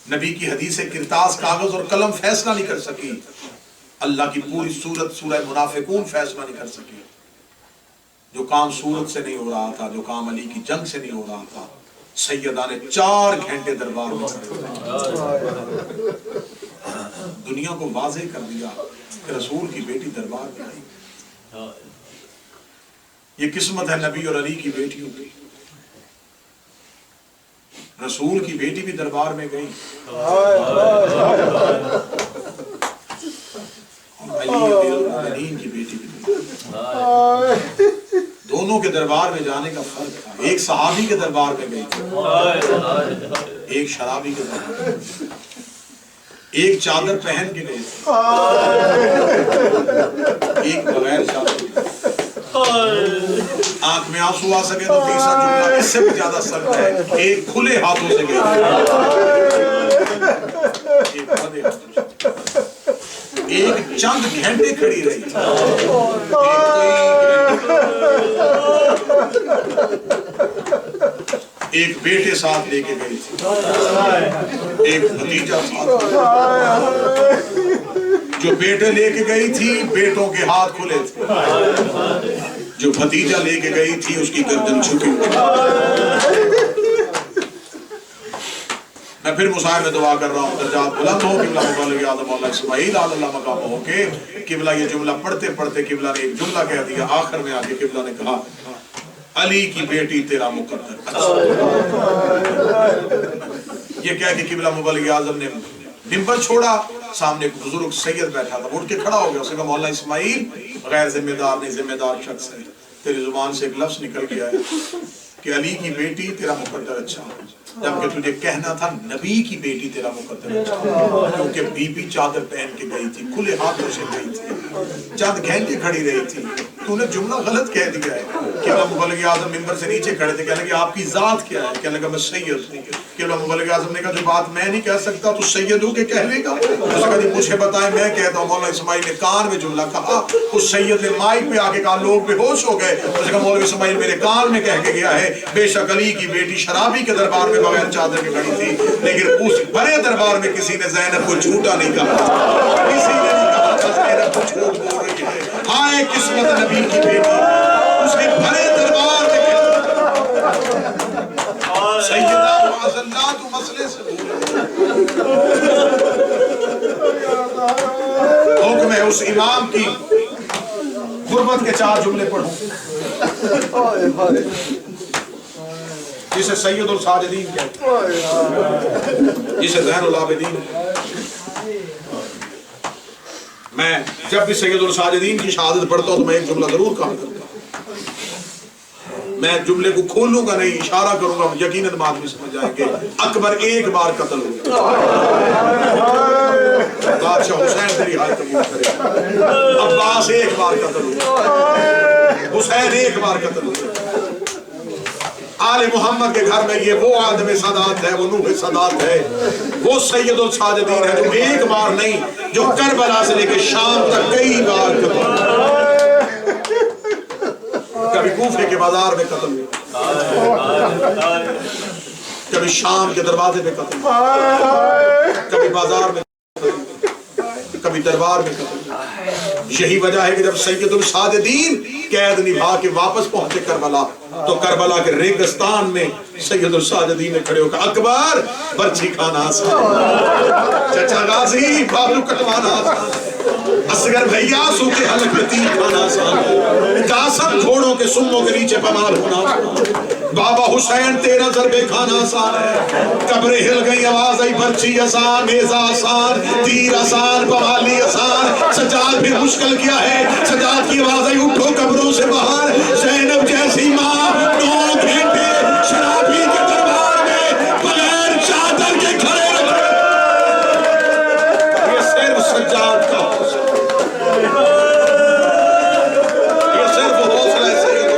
نبی کی حدیث کرتاس کاغذ اور قلم فیصلہ نہیں کر سکی، اللہ کی پوری سورت سورہ منافقون فیصلہ نہیں کر سکی۔ جو کام سورت سے نہیں ہو رہا تھا، جو کام علی کی جنگ سے نہیں ہو رہا تھا، سیدہ نے 4 گھنٹے دربار میں دنیا کو واضح کر دیا کہ رسول کی بیٹی دربار میں آئی۔ یہ قسمت ہے نبی اور علی کی بیٹیوں کی، رسول کی بیٹی بھی دربار میں گئی، علی امیر کی بیٹی بھی گئی۔ دونوں کے دربار میں جانے کا فرق تھا، ایک صحابی کے دربار میں گئی تھی، ایک شرابی کے دربار میں، ایک چادر پہن کے گئی تھی، ایک بغیر چادر، آنکھ میں آنسو آ سکے تو تیسرا جملہ اس سے بھی زیادہ سخت ہے، ایک کھلے ہاتھوں سے گئی تھی، ایک بندے ہاتھوں سے، ایک چند گھنٹے کھڑی رہی، ایک بیٹے ساتھ لے کے گئی تھی، ایک بھتیجا ساتھ، جو بیٹے لے کے گئی تھی بیٹوں کے ہاتھ کھلے تھے، جو بھتیجا لے کے گئی تھی اس کی گردن جھکی ہوئی۔ میں پھر مصاحب میں دعا کر رہا ہوں درجات بلند ہو، قبلہ مبلغ اعظم مولانا اسماعیل علی اللہ مقام ہو کے قبلہ یہ جملہ پڑھتے پڑھتے قبلہ نے ایک جملہ کہہ دیا، آخر میں آ کے قبلہ نے کہا علی کی بیٹی تیرا مقدر۔ یہ کہہ کہ قبلہ مبلغ اعظم نے منبر چھوڑا، سامنے ایک بزرگ سید بیٹھا تھا، اٹھ کے کھڑا ہو گیا، اس نے کہا مولانا اسماعیل غیر ذمہ دار نہیں، ذمہ دار شخص ہے، تیری زبان سے ایک لفظ نکل گیا ہے کہ علی کی بیٹی تیرا مقدر اچھا، جبکہ تجھے کہنا تھا نبی کی بیٹی تیرا مقدر اچھا، کیونکہ بی بی چادر پہن کے گئی تھی، کھلے ہاتھوں سے گئی تھی، چند گھنٹے کھڑی رہی تھی، تو نے جملہ غلط کہہ دیا ہے۔ قبلہ مبلغ اعظم منبر سے نیچے کھڑے تھے، کہنے لگے آپ کی ذات کیا ہے؟ کہنے لگا میں سید ہوں۔ قبلہ مبلغ اعظم نے کہا جو بات میں نہیں کہہ سکتا تو سید ہو کے کہہ لے گا؟ اس نے کہا مجھے بتائیں میں کہتا ہوں۔ مولانا اسماعیل نے کان میں جملہ کہا، اس سید نے مائک پہ آ کے کہا لوگ بے ہوش ہو گئے، اس نے کہا مولوی اسماعیل میرے کان میں کہہ کے گیا ہے بے شک علی کی بیٹی شرابی کے دربار میں بغیر چادر کے کھڑی تھی، لیکن اس بڑے دربار میں کسی نے زینب کو جھوٹا نہیں کہا، کسی نے نہیں کہا تھا زینب کو جھوٹ بول رہی ہے۔ ہائے قسمت نبی کی بیٹی، اس کے بڑے دربار میں سیدہ معاذ اللہ تو مسئلے سے حکم ہے اس امام کی غربت کے 4 جملے پڑھوں جسے سید الساجدین کہتے ہیں، جسے زین العابدین۔ میں جب بھی سید الساجدین کی شہادت پڑھتا ہوں تو میں ایک جملہ ضرور کہا کرتا ہوں، میں جملے کو کھولوں گا نہیں، اشارہ کروں گا، یقیناً بعد میں سمجھ جائیں گے۔ اکبر ایک بار قتل ہوا، بادشاہ حسین سے رہائی قبول کرے، عباس ایک بار قتل ہوا، حسین ایک بار قتل ہوا، آل محمد کے گھر میں یہ وہ آدم سادات ہے، وہ نوح سادات ہے، وہ سید الساجدین ہے جو ایک بار نہیں، جو کربلا سے لے کے شام تک کئی بار قتل ہوا، کبھی کوفے کے بازار میں قتل ہوا، کبھی شام کے دروازے پہ قتل ہوا، کبھی بازار میں کبھی دربار میں قتل. یہی وجہ ہے کہ جب سید الساجدین قید نبھا کے واپس پہنچے کربلا تو کربلا کے ریگستان میں سید الساجدین نے کھڑے ہو کر اکبر برچھی کھانا آسان، چچا غازی بالو کٹوانا آسان، اصغر بھیا سوکھے حلق میں تیر کھانا آسان، قاسم گھوڑوں کے سموں کے نیچے پمال ہونا آسان، بابا حسین تیرا ضربے کھانا آسان ہے، قبریں ہل گئی آواز آئی برچھی آسان، نیزہ آسان، تیر آسان، پمالی آسان، سجاد بھی مشکل کیا ہے، سجاد کی آواز آئی اٹھو قبروں سے باہر، زینب جیسی ماں 9 گھنٹے شرابی کے دربار میں بغیر چادر کے کھڑے رکھے. یہ صرف سجاد کا یہ صرف حوصلہ ہے سید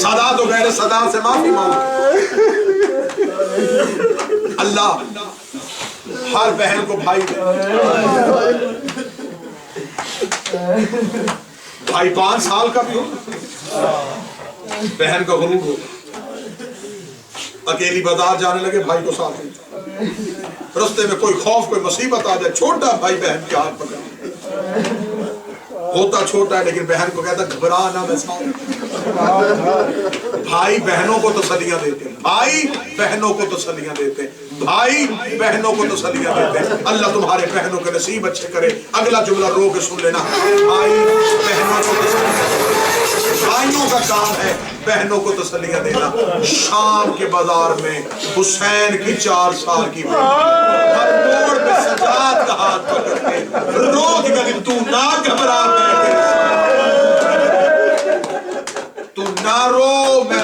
صدا تو غیر صدا سے معافی مانگو. اللہ ہر بہن کو بھائی دے. بھائی 5 سال کا بھی ہو بہن کا غروب ہو، اکیلی بازار جانے لگے بھائی کو ساتھ دیتا، رستے میں کوئی خوف کوئی مصیبت آ جائے چھوٹا بھائی بہن کے ہاتھ پکڑ ہوتا چھوٹا ہے لیکن بہن کو کہتا گھبرا نہ میں ساتھ. بھائی بہنوں کو تسلیاں دیتے ہیں، بھائی بہنوں کو تسلیاں دیتے ہیں، بھائی بہنوں کو تسلیاں دیتے ہیں. اللہ تمہارے بہنوں کے نصیب اچھے کرے. اگلا جملہ رو کے سن لینا، بھائی بہنوں کو تسلیاں دیتے ہیں. بھائیوں کا کام ہے بہنوں کو تسلیاں دینا. شام کے بازار میں حسین کی 4 سال کی ہر موڑ پہ سجاد کا ہاتھ پکڑ کے رو کے تو نہ گھبرا، تو نہ رو، میں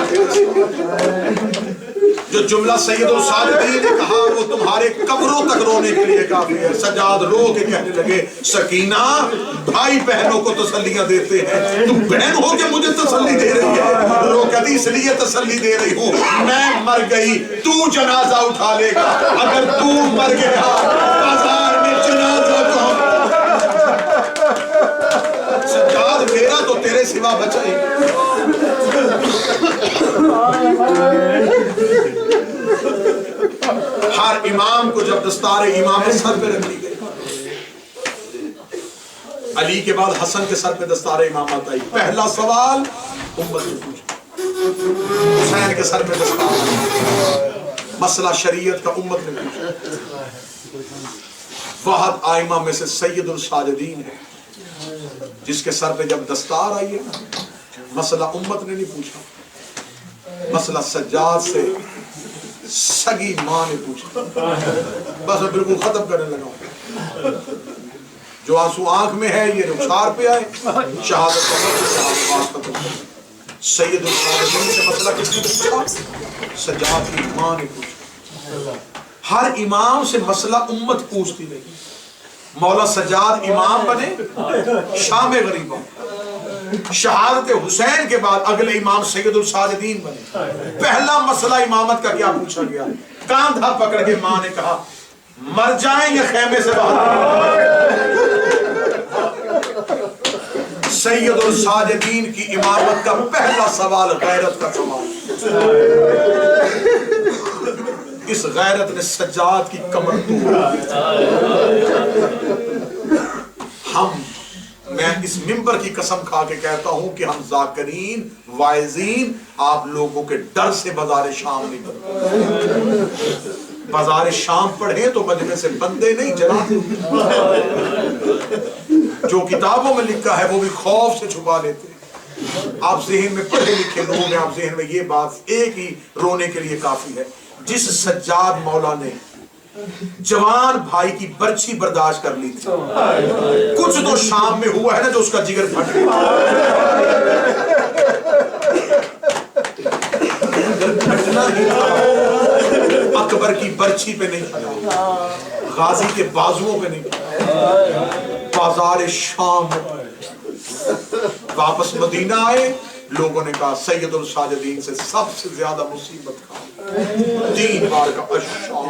جو جملہ سید الساجدین نے کہا وہ تمہارے قبروں تک رونے کے لیے کافی ہے. سجاد رو کے کہنے لگے سکینہ بھائی بہنوں کو تسلیاں دیتے ہیں، تم بہن ہو کے مجھے تسلی دے رہی ہے. رو کہتی اس لیے تسلی دے رہی ہوں میں مر گئی تو جنازہ اٹھا لے گا، اگر تو مر گیا بازار میں جنازہ کون. سجاد میرا تو تیرے سوا بچا ہی. ہر امام کو جب دستار امامت سر پہ رکھ لی گئی، علی کے بعد حسن کے سر پہ دستار امامت آئی، پہلا سوال امت نے پوچھا، حسین کے سر پہ دستار، مسئلہ شریعت کا امت نے پوچھا. واحد آئمہ میں سے سید الساجدین ہے جس کے سر پہ جب دستار آئی ہے مسئلہ امت نے نہیں پوچھا، مسئلہ سجاد سے سگی ماں نے پوچھا. بس میں بالکل ختم کرنے لگا ہوں. جو آنسو آنکھ میں ہے یہ رخسار پہ آئے، شہادت کا سید الساجدین سے مسئلہ کس نے پوچھا؟ سجاد کی ماں نے پوچھا. ہر امام سے مسئلہ امت پوچھتی رہی. مولا سجاد امام بنے شام غریبہ، شہادت حسین کے بعد اگلے امام سید الساجدین بنے. پہلا مسئلہ امامت کا کیا پوچھا گیا؟ کاندھا پکڑ کے ماں نے کہا مر جائیں یا خیمے سے باہر. سید الساجدین کی امامت کا پہلا سوال غیرت کا سوال. اس غیرت نے سجاد کی کمر میں اس منبر کی قسم کھا کے کہتا ہوں کہ ہم ذاکرین واعظین آپ لوگوں کے ڈر سے بازار شام نہیں پڑھتے. بازار شام پڑھیں تو مجلس سے بندے نہیں جلاتے. جو کتابوں میں لکھا ہے وہ بھی خوف سے چھپا لیتے. آپ ذہن میں پڑھے لکھے لوگ ہیں، آپ ذہن میں یہ بات ایک ہی رونے کے لیے کافی ہے. جس سجاد مولا نے جوان بھائی کی برچھی برداشت کر لی تھی، کچھ تو شام میں ہوا ہے نا جو اس کا جگر پھٹ گیا. اکبر کی برچھی پہ نہیں پھٹا، غازی کے بازوؤں پہ نہیں پھٹا. بازار شام واپس مدینہ آئے، لوگوں نے کہا سید الساجدین سے سب سے زیادہ مصیبت کا 3 بار کا الشام.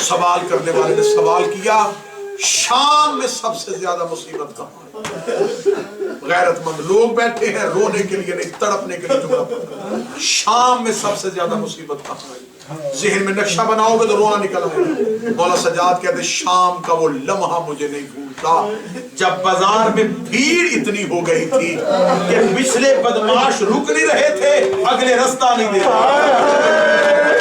سوال کرنے والے نے سوال کیا، شام میں سب سے زیادہ مصیبت کہاں ہے؟ غیرت مند لوگ بیٹھے ہیں رونے کے لیے نہیں تڑپنے کے لیے جملہ پڑھا. شام میں سب سے زیادہ مصیبت کہاں ہے؟ ذہن میں نقشہ بناؤ گے تو رونا نکل آئے گا. مولا سجاد کہتے شام کا وہ لمحہ مجھے نہیں بھولتا جب بازار میں بھیڑ اتنی ہو گئی تھی کہ پچھلے بدماش رک نہیں رہے تھے اگلے رستہ نہیں دے رہے.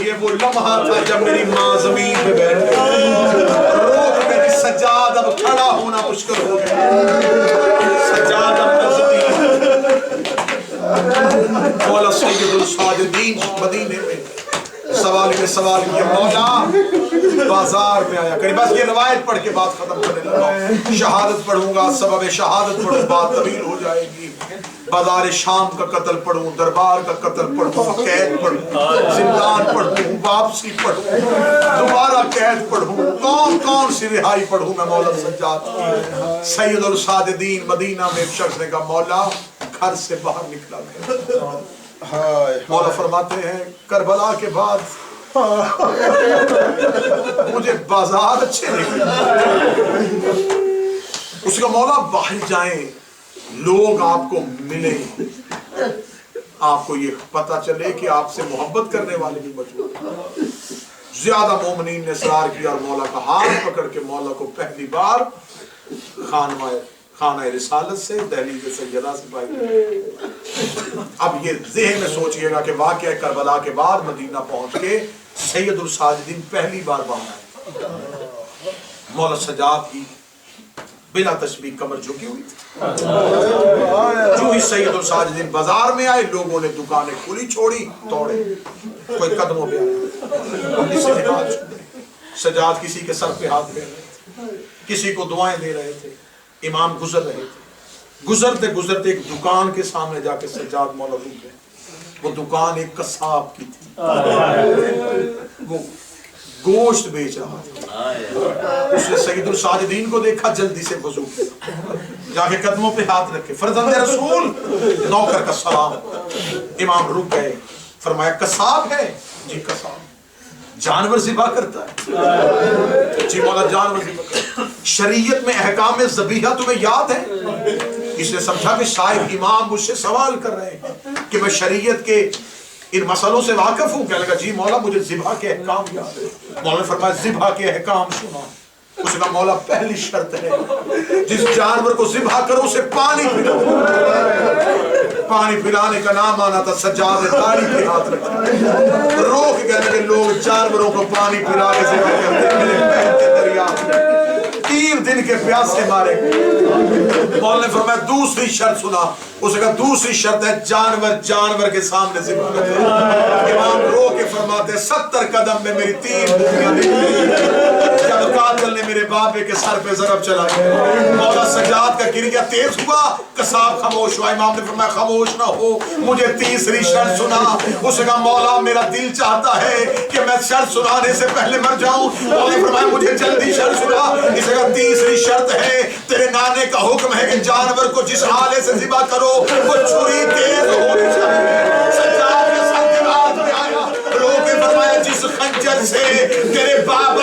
یہ وہ لمحہ تھا جب میری ماں زمین پہ بیٹھ گئی. روک میری سجاد اب کھڑا ہونا مشکل ہو گیا. سجاد اب نزدیک. مولا سید الساجدین مدینے میں سوال کیا مولا بازار میں آیا کری. بس یہ روایت پڑھ کے بات ختم کرنے لگا. شہادت پڑھوں گا سبب شہادت پڑھوں بات طویل ہو جائے گی. بازار شام کا قتل پڑھوں دربار کا قتل پڑھوں قید پڑھوں زندان پڑھوں واپسی پڑھوں دوبارہ قید پڑھوں کون کون سی رہائی پڑھوں میں مولا سجاد کی. سید الساجدین مدینہ میں ایک شخص نے کہا مولا گھر سے باہر نکلا گیا. مولا فرماتے ہیں کربلا کے بعد مجھے بازار اچھے نہیں لگے. اس کا مولا باہر جائیں لوگ آپ کو ملیں آپ کو یہ پتا چلے کہ آپ سے محبت کرنے والے بھی موجود ہیں. زیادہ مومنین نے اصرار کیا اور مولا کا ہاتھ پکڑ کے مولا کو پہلی بار خانہ رسالت سے دہلیز سیدہ سے پائی. اب یہ ذہن میں سوچئے گا کہ واقعہ کربلا کے بعد مدینہ پہنچ کے سید الساجدین پہلی بار باہر آئے. مولا سجاد کی بلا تشبیہ کمر جھکی ہوئی تھی. جو ہی سید الساجدین بازار میں آئے لوگوں نے دکانیں کھلی چھوڑی توڑے. کوئی قدموں پہ آیا کسی کے ہاتھ چھوڑے. سجاد کسی کے سر پہ ہاتھ دے رہے تھے کسی کو دعائیں دے رہے تھے. امام گزر رہے تھے. گزرتے گزرتے ایک دکان کے سامنے جا کے سجاد مولا رک گئے. وہ دکان ایک قصاب کی تھی. وہ گوشت بیچ رہا تھا. اس نے سید الساجدین کو دیکھا جلدی سے وضو جا کے قدموں پہ ہاتھ رکھے. فرزند رسول نوکر کا سلام. امام رک گئے. فرمایا قصاب ہے؟ جی قصاب. جانور ذبح کرتا ہے؟ جی مولا جانور ذبح کرتا ہے. شریعت میں احکام ذبیحہ تمہیں یاد ہے؟ اس نے سمجھا کہ شاید امام مجھ سے سوال کر رہے ہیں کہ میں شریعت کے ان مسئلوں سے واقف ہوں. کہنے لگا جی مولا مجھے ذبح کے احکام یاد ہے. مولا نے فرمایا ذبح کے احکام سنا. اس نے مولا پہلی شرط ہے جس جانور کو ذبح کرو اسے پانی پلاؤ. پانی پلانے کا نام آنا تھا سجاد داڑھی پہ ہاتھ رکھا. روک کہنے کہ لوگ جانوروں کو پانی پلا کے ذبح کرتے میرے بہتے دریا 3 دن کے پیاسے مارے. مولا نے فرمایا دوسری شرط سنا. اس نے کہا دوسری شرط ہے جانور کے سامنے ذبح کرو. امام رو کے فرماتے 70 قدم میں میری 3 بوٹیاں نکلی جب قاتل نے میرے بابے کے سر پہ ضرب چلا گیا. مولا سجاد کا گریہ تیز ہوا. قصاب خاموش ہوا. امام نے فرمایا خاموش نہ ہو مجھے تیسری شرط سنا. اس نے کہا مولا میرا دل چاہتا ہے کہ میں شرط سنانے سے پہلے مر جاؤں. مولا نے فرمایا مجھے جلدی شرط سنا. اس نے کہا تیسری شرط ہے تیرے نانے کا حکم ہے کہ جانور کو جس آلے سے ذبح کرو وہ چھری تیز ہونی چاہیے. سجاد کے ساتھ بات میں آیا رو کے فرمایا جس خنجر سے تیرے باپ